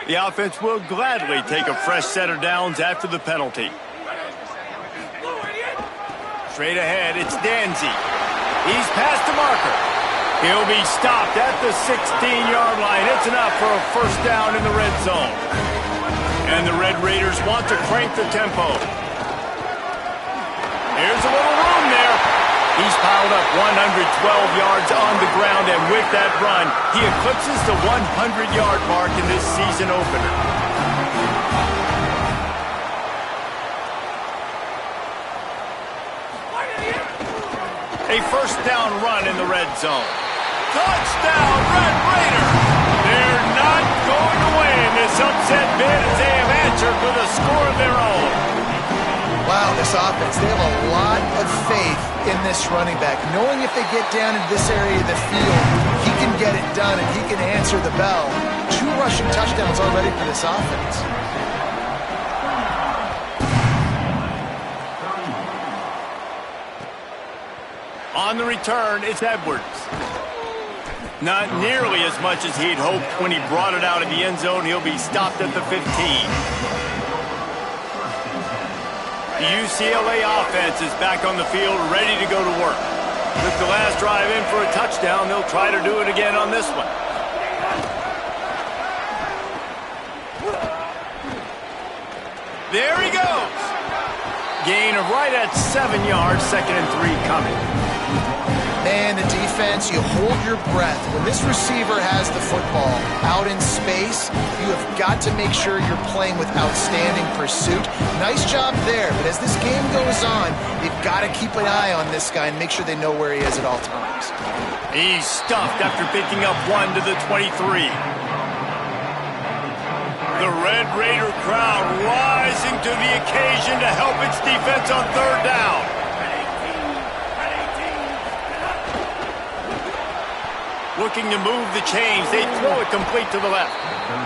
The offense will gladly take a fresh set of downs after the penalty. Straight ahead, it's Danzy. He's past the marker. He'll be stopped at the 16-yard line. It's enough for a first down in the red zone. And the Red Raiders want to crank the tempo. Here's a little room there. He's piled up 112 yards on the ground, and with that run, he eclipses the 100-yard mark in this season opener. A first down run in the red zone. Touchdown, Red Raiders! They're not going to win this upset bid as they have answered with a score of their own. Wow, this offense, they have a lot of faith in this running back. Knowing if they get down into this area of the field, he can get it done and he can answer the bell. 2 rushing touchdowns already for this offense. On the return, it's Edwards. Not nearly as much as he'd hoped when he brought it out of the end zone. He'll be stopped at the 15. The UCLA offense is back on the field, ready to go to work. With the last drive in for a touchdown, they'll try to do it again on this one. There he goes. Gain of right at 7 yards, 2nd and 3 coming. Man, the defense, you hold your breath. When this receiver has the football out in space, you have got to make sure you're playing with outstanding pursuit. Nice job there, but as this game goes on, you've got to keep an eye on this guy and make sure they know where he is at all times. He's stuffed after picking up 1 to the 23. The Red Raider crowd rising to the occasion to help its defense on 3rd down. Looking to move the chains. They throw it complete to the left.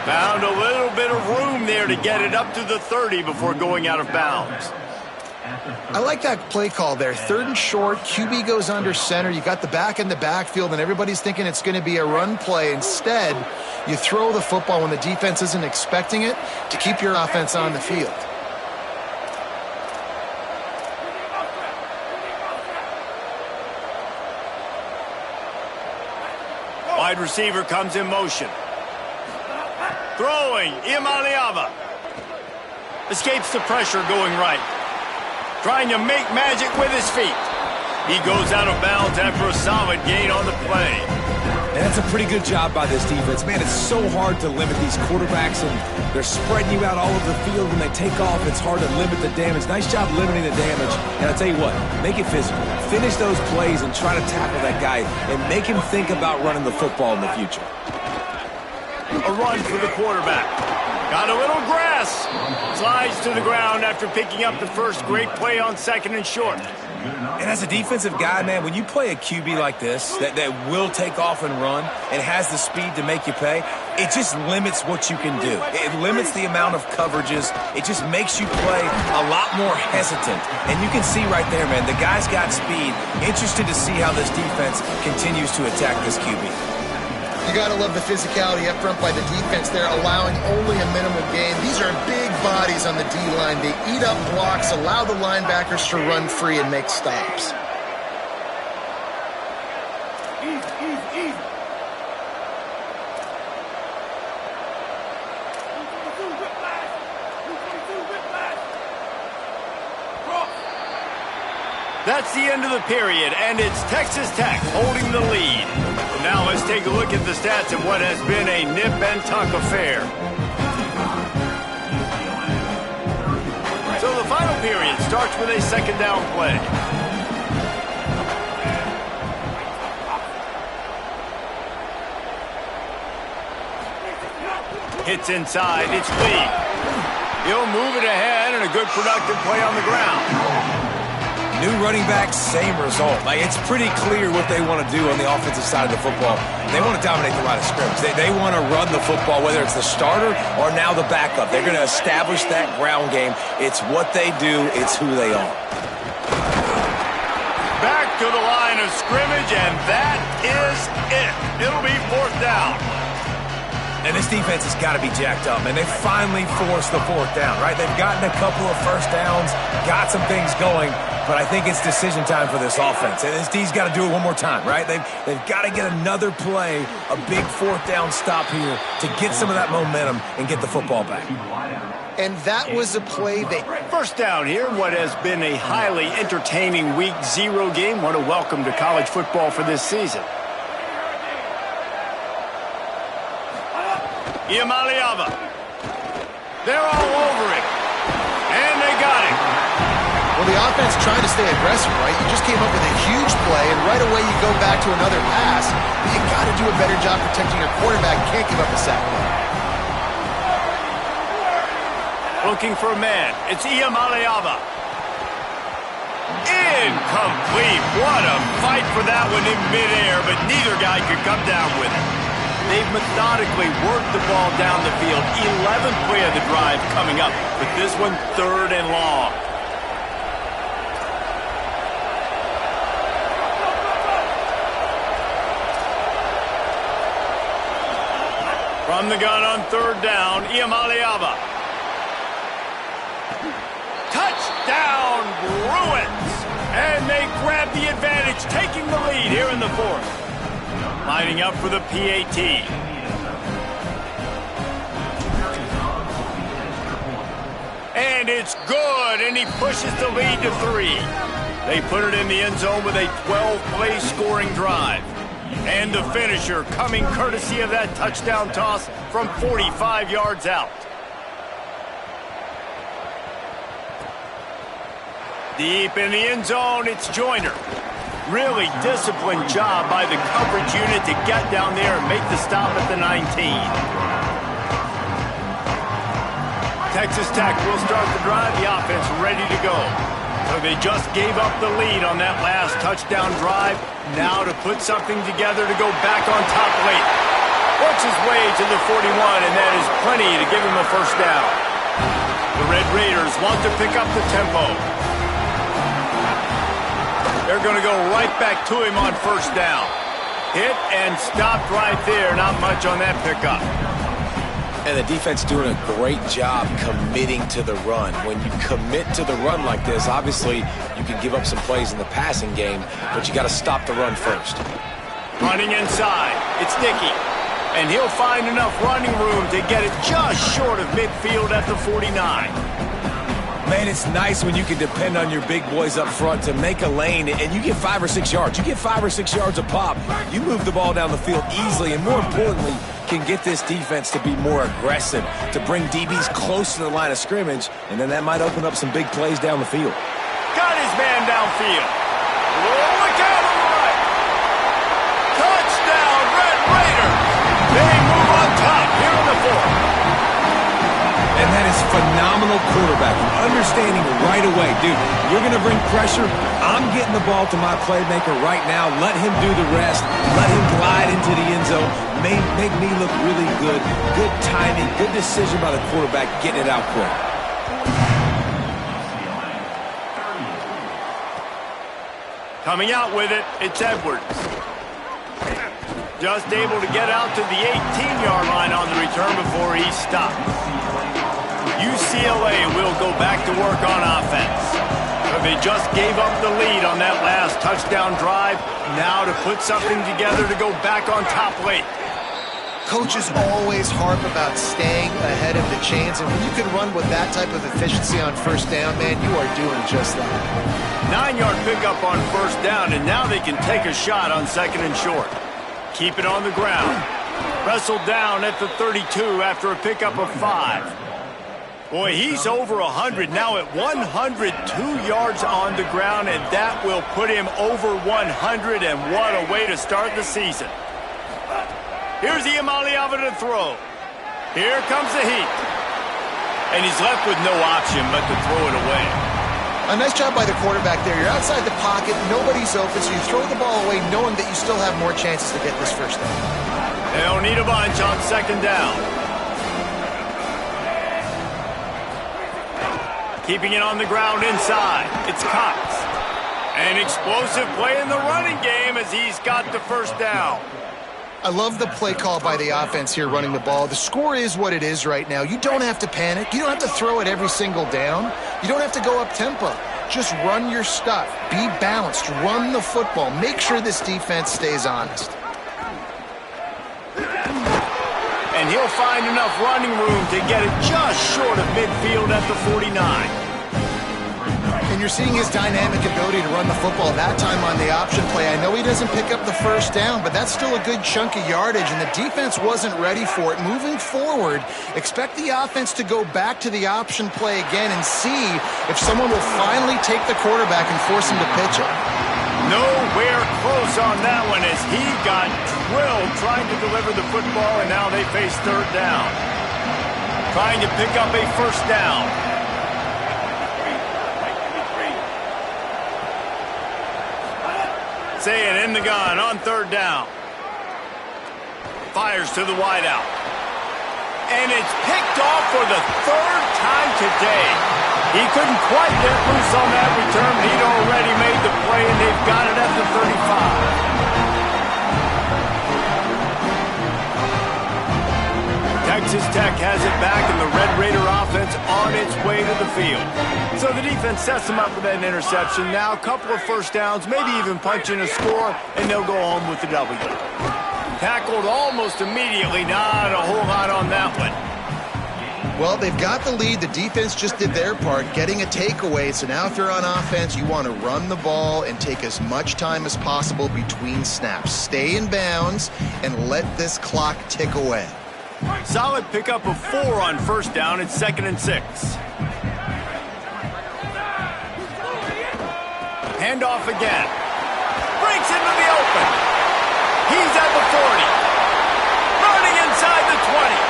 Found a little bit of room there to get it up to the 30 before going out of bounds. I like that play call there. 3rd and short, QB goes under center. You got the back in the backfield, and everybody's thinking it's going to be a run play. Instead, you throw the football when the defense isn't expecting it to keep your offense on the field. Wide receiver comes in motion. Throwing, Imaliava. Escapes the pressure going right. Trying to make magic with his feet. He goes out of bounds after a solid gain on the play. And that's a pretty good job by this defense. Man, it's so hard to limit these quarterbacks, and they're spreading you out all over the field. When they take off, it's hard to limit the damage. Nice job limiting the damage. And I'll tell you what, make it physical. Finish those plays and try to tackle that guy and make him think about running the football in the future. A run for the quarterback. Got a little grass. Slides to the ground after picking up the first great play on 2nd and short. And as a defensive guy, man, when you play a QB like this that will take off and run and has the speed to make you pay, it just limits what you can do. It limits the amount of coverages. It just makes you play a lot more hesitant. And you can see right there, man, the guy's got speed. Interested to see how this defense continues to attack this QB. You got to love the physicality up front by the defense there, allowing only a minimal gain. These are big bodies on the D-line. They eat up blocks, allow the linebackers to run free and make stops. That's the end of the period, and it's Texas Tech holding the lead. Now let's take a look at the stats of what has been a nip-and-tuck affair. So the final period starts with a second down play. Hits inside, it's Lee. He'll move it ahead, and a good productive play on the ground. New running back, same result. It's pretty clear what they want to do on the offensive side of the football. They want to dominate the line of scrimmage. They want to run the football, whether it's the starter or now the backup. They're going to establish that ground game. It's what they do. It's who they are. Back to the line of scrimmage, and that is it. It'll be fourth down. And this defense has got to be jacked up, and they finally forced the fourth down, right? They've gotten a couple of first downs, got some things going, but I think it's decision time for this offense. And this D's got to do it one more time, right? They've got to get another play, a big fourth down stop here to get some of that momentum and get the football back. And that was a play that... First down here, what has been a highly entertaining Week 0 game. What a welcome to college football for this season. Iamaleava. They're all over it. And they got it. Well, the offense trying to stay aggressive, right? You just came up with a huge play, and right away you go back to another pass. But you got to do a better job protecting your quarterback. Can't give up a sack play. Looking for a man. It's Iamaleava. Incomplete. What a fight for that one in midair, but neither guy could come down with it. They've methodically worked the ball down the field. 11th play of the drive coming up, but this one third and long. From the gun on third down, Iamaleava. Touchdown, Bruins! And they grab the advantage, taking the lead here in the fourth. Lining up for the PAT. And it's good, and he pushes the lead to 3. They put it in the end zone with a 12-play scoring drive. And the finisher coming courtesy of that touchdown toss from 45 yards out. Deep in the end zone, it's Joyner. Really disciplined job by the coverage unit to get down there and make the stop at the 19. Texas Tech will start the drive, the offense ready to go. So they just gave up the lead on that last touchdown drive. Now to put something together to go back on top late. Works his way to the 41, and that is plenty to give him a first down. The Red Raiders want to pick up the tempo. They're going to go right back to him on first down. Hit and stopped right there. Not much on that pickup. And the defense doing a great job committing to the run. When you commit to the run like this, obviously you can give up some plays in the passing game, but you got to stop the run first. Running inside, it's Dickey. And he'll find enough running room to get it just short of midfield at the 49. Man, it's nice when you can depend on your big boys up front to make a lane, and you get 5 or 6 yards. You get 5 or 6 yards a pop. You move the ball down the field easily, and more importantly, can get this defense to be more aggressive, to bring DBs close to the line of scrimmage, and then that might open up some big plays down the field. Got his man downfield. Look out on the right. Touchdown, Red Raiders. They move on top here in the fourth. And that is phenomenal quarterbacking. Understanding right away, dude, you're going to bring pressure. I'm getting the ball to my playmaker right now. Let him do the rest. Let him glide into the end zone. Make me look really good. Good timing, good decision by the quarterback, getting it out quick. Coming out with it, it's Edwards. Just able to get out to the 18-yard line on the return before he stops. UCLA will go back to work on offense. So they just gave up the lead on that last touchdown drive. Now to put something together to go back on top late. Coaches always harp about staying ahead of the chains, and when you can run with that type of efficiency on first down, man, you are doing just that. 9-yard pickup on first down, and now they can take a shot on second and short. Keep it on the ground. Wrestled down at the 32 after a pickup of 5. Boy, he's over 100 now at 102 yards on the ground, and that will put him over 100, and what a way to start the season. Here's Iamaleava to throw. Here comes the heat. And he's left with no option but to throw it away. A nice job by the quarterback there. You're outside the pocket, nobody's open, so you throw the ball away knowing that you still have more chances to get this first down. They don't need a bunch on second down. Keeping it on the ground inside. It's Cox. An explosive play in the running game as he's got the first down. I love the play call by the offense here running the ball. The score is what it is right now. You don't have to panic. You don't have to throw it every single down. You don't have to go up tempo. Just run your stuff. Be balanced. Run the football. Make sure this defense stays honest. And he'll find enough running room to get it just short of midfield at the 49. And you're seeing his dynamic ability to run the football that time on the option play. I know he doesn't pick up the first down, but that's still a good chunk of yardage, and the defense wasn't ready for it. Moving forward, expect the offense to go back to the option play again and see if someone will finally take the quarterback and force him to pitch it. Nowhere close on that one as he got drilled trying to deliver the football, and now they face third down. Trying to pick up a first down. Saying in the gun on third down. Fires to the wideout. And it's picked off for the third time today. He couldn't quite get loose on that return. He'd already made the play, and they've got it at the 35. Texas Tech has it back, and the Red Raider offense on its way to the field. So the defense sets them up with that interception. Now a couple of first downs, maybe even punching a score, and they'll go home with the W. Tackled almost immediately. Not a whole lot on that one. Well, they've got the lead. The defense just did their part, getting a takeaway. So now if you're on offense, you want to run the ball and take as much time as possible between snaps. Stay in bounds and let this clock tick away. Solid pickup of 4 on first down. It's 2nd and 6. Handoff again. Breaks into the open. He's at the 40. Running inside the 20.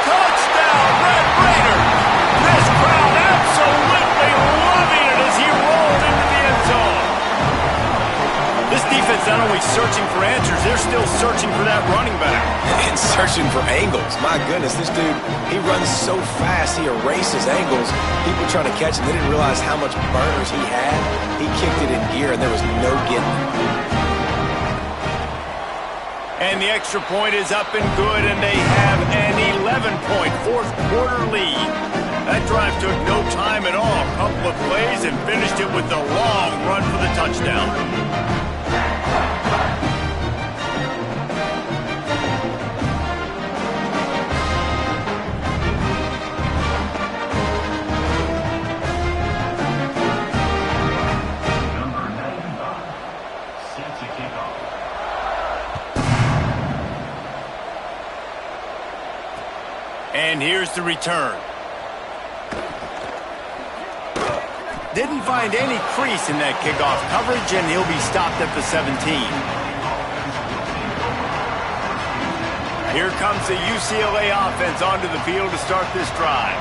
Touchdown, Red Raider! This crowd absolutely loving it as he rolled into the end zone. This defense not only searching for answers, they're still searching for that running back. And searching for angles. My goodness, this dude, he runs so fast, he erases angles. People trying to catch him, they didn't realize how much burners he had. He kicked it in gear, and there was no getting it. And the extra point is up and good, and they have an 11-point fourth-quarter lead. That drive took no time at all. A couple of plays and finished it with a long run for the touchdown. And here's the return. Didn't find any crease in that kickoff coverage, and he'll be stopped at the 17. Here comes the UCLA offense onto the field to start this drive.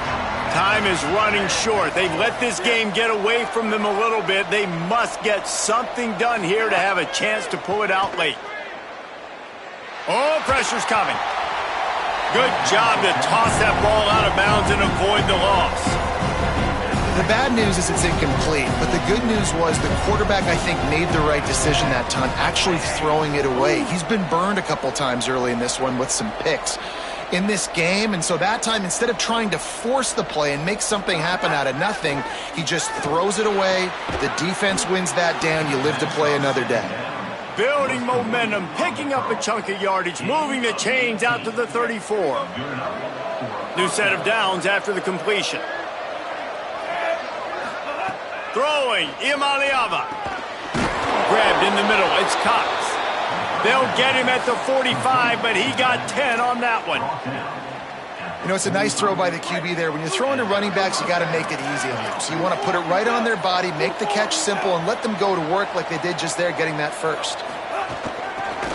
Time is running short. They've let this game get away from them a little bit. They must get something done here to have a chance to pull it out late. Oh, pressure's coming. Good job to toss that ball out of bounds and avoid the loss. The bad news is it's incomplete, but the good news was the quarterback, I think, made the right decision that time, actually throwing it away. He's been burned a couple times early in this one with some picks in this game, and so that time, instead of trying to force the play and make something happen out of nothing, he just throws it away. The defense wins that down. You live to play another day. building momentum, picking up a chunk of yardage, moving the chains out to the 34. New set of downs after the completion. Throwing, Iamaleava. Grabbed in the middle, it's Cox. They'll get him at the 45, but he got 10 on that one. You know, it's a nice throw by the QB there. When you're throwing to running backs, you got to make it easy on them. So you want to put it right on their body, make the catch simple, and let them go to work like they did just there, getting that first.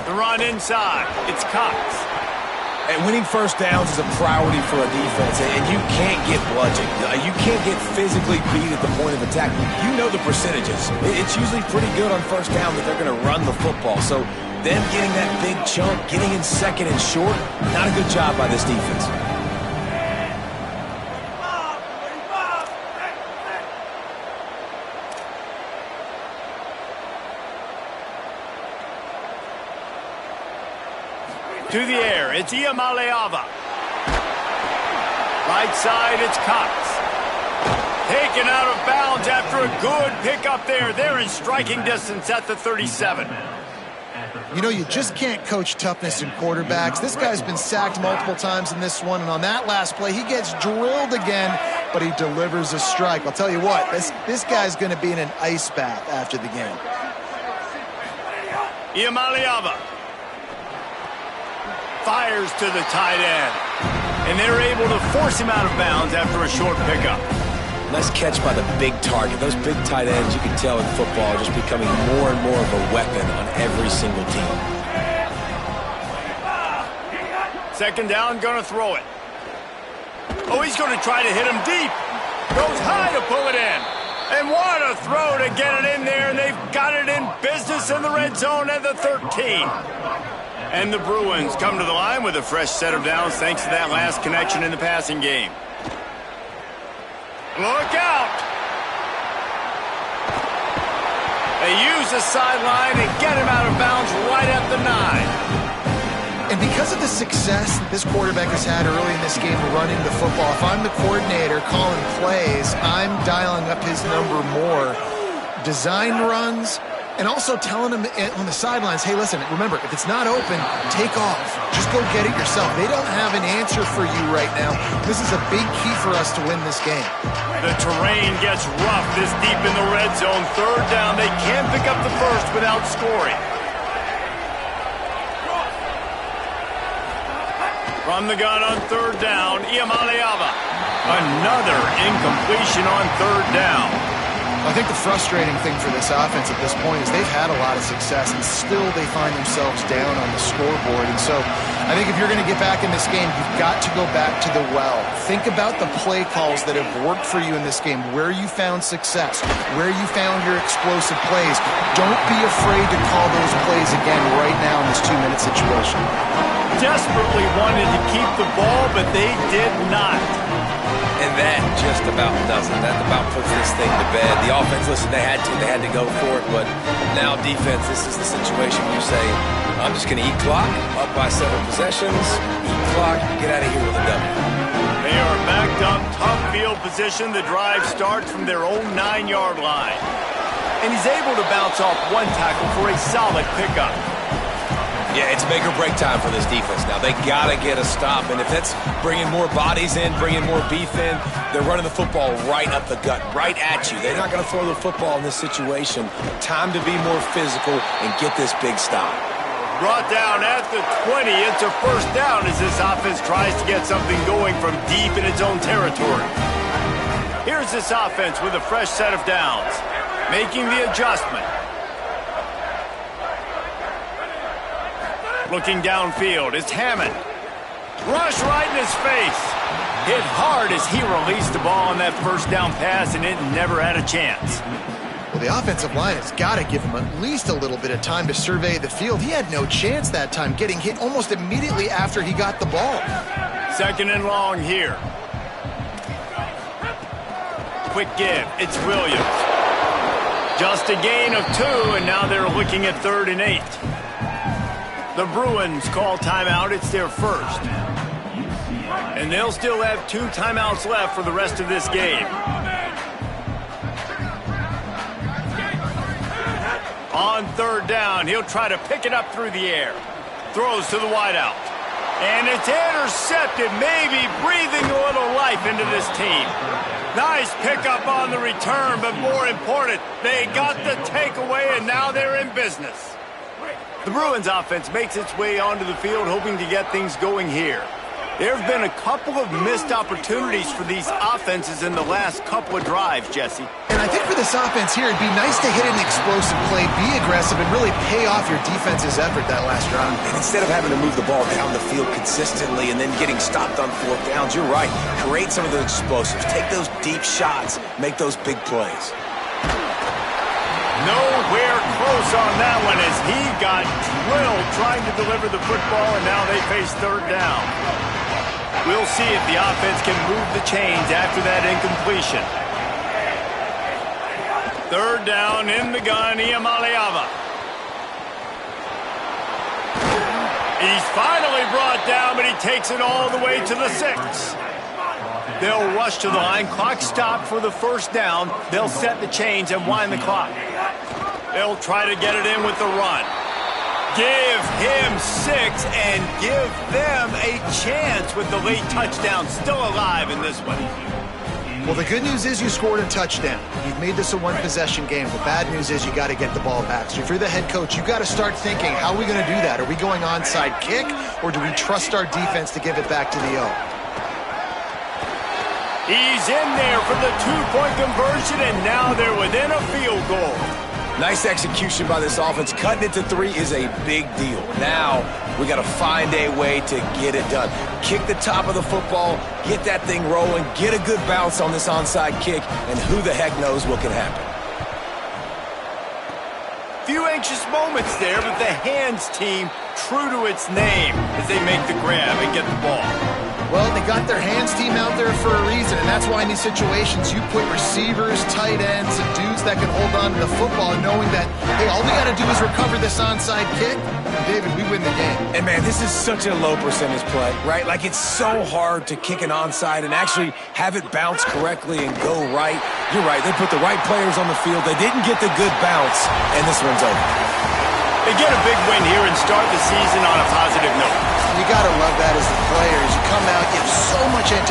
The run inside. It's Cox. And winning first downs is a priority for a defense, and you can't get bludgeoned. You can't get physically beat at the point of attack. You know the percentages. It's usually pretty good on first down that they're going to run the football. So them getting that big chunk, getting in second and short, not a good job by this defense. To the air, it's Iamaleava. Right side, it's Cox. Taken out of bounds after a good pickup there. They're in striking distance at the 37. You know, you just can't coach toughness in quarterbacks. This guy's been sacked multiple times in this one, and on that last play, he gets drilled again, but he delivers a strike. I'll tell you what, this guy's going to be in an ice bath after the game. Iamaleava fires to the tight end, and they're able to force him out of bounds after a short pickup. Nice catch by the big target. Those big tight ends, you can tell in football, are just becoming more and more of a weapon on every single team. Second down, gonna throw it. Oh, he's gonna try to hit him deep. Goes high to pull it in. And what a throw to get it in there, and they've got it in business in the red zone at the 13. And the Bruins come to the line with a fresh set of downs thanks to that last connection in the passing game. Look out! They use the sideline and get him out of bounds right at the 9. And because of the success that this quarterback has had early in this game running the football, if I'm the coordinator calling plays, I'm dialing up his number more. Design runs, and also telling him on the sidelines, hey, listen, remember, if it's not open, take off. Just go get it yourself. They don't have an answer for you right now. This is a big key for us to win this game. The terrain gets rough this deep in the red zone. Third down, they can't pick up the first without scoring. From the gun on third down, Iamaleava. Another incompletion on third down. I think the frustrating thing for this offense at this point is they've had a lot of success, and still they find themselves down on the scoreboard. And so I think if you're going to get back in this game, you've got to go back to the well. Think about the play calls that have worked for you in this game, where you found success, where you found your explosive plays. Don't be afraid to call those plays again right now in this 2-minute situation. Desperately wanted to keep the ball, but they did not. And that just about does it. That about puts this thing to bed. The offense, listen, they had to go for it, but now defense, this is the situation where you say, I'm just going to eat clock, up by 7 possessions, eat clock, get out of here with a W. They are backed up, tough field position. The drive starts from their own 9-yard line. And he's able to bounce off one tackle for a solid pickup. Yeah, it's make or break time for this defense now. They got to get a stop, and if that's bringing more bodies in, bringing more beef in, they're running the football right up the gut, right at you. They're not going to throw the football in this situation. Time to be more physical and get this big stop. Brought down at the 20. It's a first down as this offense tries to get something going from deep in its own territory. Here's this offense with a fresh set of downs, making the adjustment. Looking downfield, it's Hammond. Rush right in his face. Hit hard as he released the ball on that first down pass, and it never had a chance. Well, the offensive line has got to give him at least a little bit of time to survey the field. He had no chance that time, getting hit almost immediately after he got the ball. Second and long here. Quick give, it's Williams. Just a gain of 2, and now they're looking at 3rd and 8. The Bruins call timeout. It's their first. And they'll still have 2 timeouts left for the rest of this game. On on third down. He'll try to pick it up through the air. Throws to the wideout. And it's intercepted, maybe breathing a little life into this team. Nice pickup on the return, but more important, they got the takeaway, and now they're in business. The Bruins offense makes its way onto the field, hoping to get things going here. There have been a couple of missed opportunities for these offenses in the last couple of drives, Jesse. And I think for this offense here, it'd be nice to hit an explosive play, be aggressive, and really pay off your defense's effort that last drive. And instead of having to move the ball down the field consistently and then getting stopped on fourth downs, you're right. Create some of those explosives. Take those deep shots. Make those big plays. Nowhere close on that one as he got drilled trying to deliver the football, and now they face third down. We'll see if the offense can move the chains after that incompletion. Third down in the gun, Iamaleava. He's finally brought down, but he takes it all the way to the 6. They'll rush to the line. Clock stopped for the first down. They'll set the chains and wind the clock. They'll try to get it in with the run. Give him 6 and give them a chance with the late touchdown still alive in this one. Well, the good news is you scored a touchdown. You've made this a one-possession game. The bad news is you got to get the ball back. So if you're the head coach, you got to start thinking, how are we going to do that? Are we going onside kick, or do we trust our defense to give it back to the O? He's in there for the two-point conversion, and now they're within a field goal. Nice execution by this offense. Cutting it to 3 is a big deal. Now we got to find a way to get it done. Kick the top of the football, get that thing rolling, get a good bounce on this onside kick, and who the heck knows what can happen. Few anxious moments there, but the hands team true to its name as they make the grab and get the ball. Well, they got their hands team out there for a reason, and that's why in these situations you put receivers, tight ends, and dudes that can hold on to the football, knowing that, hey, all we got to do is recover this onside kick, and David, we win the game. And man, this is such a low percentage play, right? Like, it's so hard to kick an onside and actually have it bounce correctly and go right. You're right, they put the right players on the field. They didn't get the good bounce, and this one's over. They get a big win here and start the season on a positive note. You got to love that as the players. You come out, you have so much anticipation.